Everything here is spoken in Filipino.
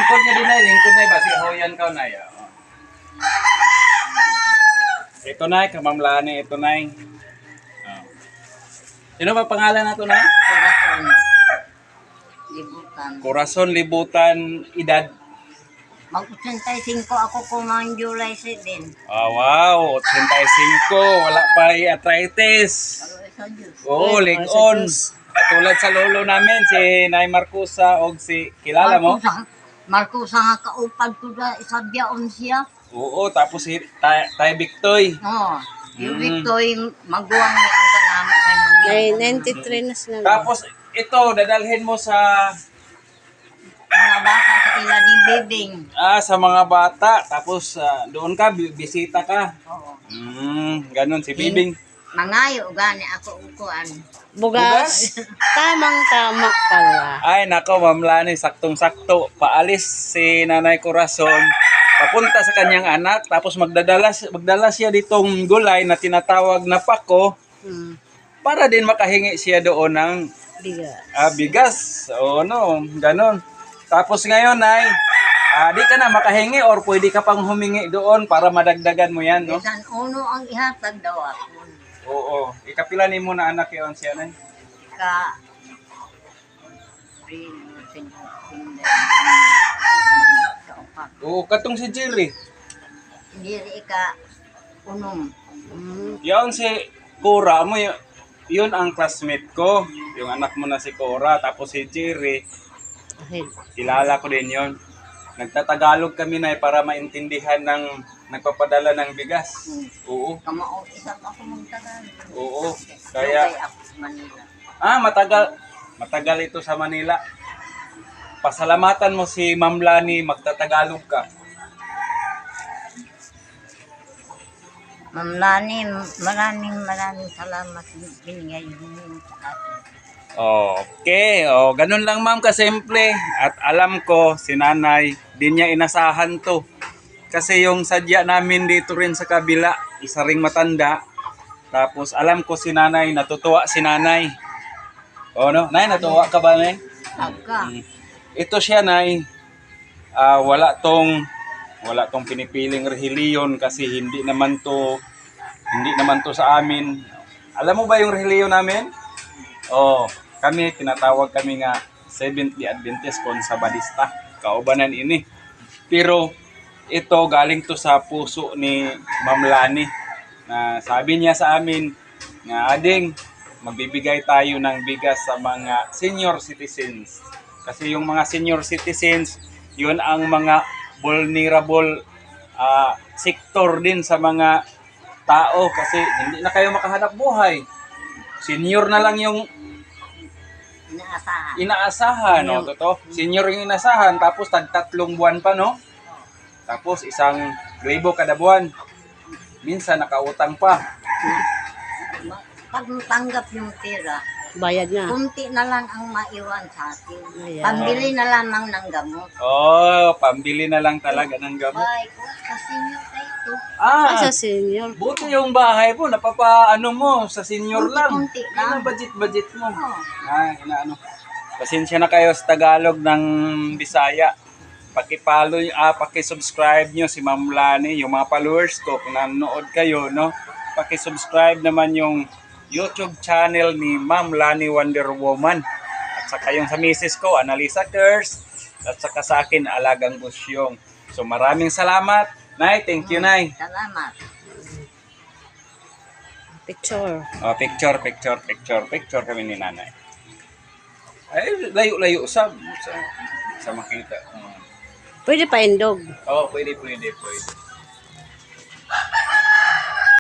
lingkod nga din ay, lingkod na ba? Hoyan ka na. Ito na, kamamlani, ito na. Sino ba pangalan na ito na? Corazon. Libutan. Corazon Libutan, edad. Mag-85 ako kumang July 7. Wow, 85. Wala pa arthritis. Pero sa Diyos. Oo, lig-on. Katulad sa lolo namin, si Nay Marcusa o si, kilala mo? Marcusa nga kaupad ko na isabyaon siya. Oo, tapos si Tay Victoy. Oo. Yung Victoy, maguwang ni ang kanamo kay nang 93 na sila. Tapos ito, dadalhin mo sa mga bata sa ila ni Bibing. sa mga bata. Tapos doon ka, bisita ka. Oo. Ganon si Bibing. Mangayo gani ako ukuan. Bugas. Tamang-tama pala. Ay, nako, Ma'am Lani, saktong-sakto. Paalis si Nanay Corazon, papunta sa kanyang anak, tapos magdala siya ditong gulay na tinatawag na pako para din makahingi siya doon ng Bigas. bigas. O no, ganon. Tapos ngayon ay, di ka na makahingi or pwede ka pang humingi doon para madagdagan mo yan, no? Bisan uno ang ihatag daw ako. Oo. Ikapila ni mo na anak yun siya na. Ka Oo, katong si Jerry. diri ka unom. Yan si Cora mo, yun ang classmate ko. Yung anak mo na si Cora, tapos si Jerry, kilala ko din yun. Nagtatagalog kami na para maintindihan ng nagpapadala ng bigas. Oo. Kamao isa ako magtagal. Oo. Kaya, ako sa Manila. matagal ito sa Manila. Pasalamatan mo si Ma'am Lani, magtatagalog ka. Ma'am Lani, maraming salamat binigay niyo sa akin. Okay, ganun lang ma'am kasimple. At alam ko, si nanay, di niya inasahan to. Kasi yung sadya namin dito rin sa kabila, isa ring matanda. Tapos alam ko si nanay, natutuwa si nanay. No? Nay, natuwa ka ba, nay? Agka. Ito siya, nay. Wala tong pinipiling reheliyon kasi hindi naman to sa amin. Alam mo ba yung reheliyon namin? Kami, tinatawag kami nga Seventh-day Adventist Consabadista. Kaubanan ini. Pero ito galing to sa puso ni Ma'am Lani. Na sabi niya sa amin nga ading magbibigay tayo ng bigas sa mga senior citizens. Kasi yung mga senior citizens, yun ang mga vulnerable sector din sa mga tao kasi hindi na kayo makahanap buhay. Senior na lang yung inaasahan, no? Totoo. Senior yung inaasahan, tapos tag-3 buwan pa, no? Tapos 1,000 kada buwan. Minsan nakautang pa. Pag tanggap yung pera, Bayad na. kunti na lang ang maiwan sa atin. Ayan. Pambili na lamang ng gamot. Pambili na lang talaga ng gamot. Ay, kasi nyo ito. Sa senior. Buti yung bahay po, napapaano mo, sa senior lang. Kunti lang. Budget mo. Oh. Inaano. Pasensya na kayo sa Tagalog ng Bisaya. Paki-follow, paki-subscribe nyo si Ma'am Lani, yung mga followers ko, kung nanonood kayo, no? Paki-subscribe naman yung YouTube channel ni Ma'am Lani Wonder Woman. At saka yung sa misis ko, Analisa Curse. At saka sa akin, Alagang Busyong. So maraming salamat. Nay, thank you, Nay. Salamat. Picture. Picture kami ni Nanay. Ay, layo-layo sa makita. Pwede pa indog. Pwede.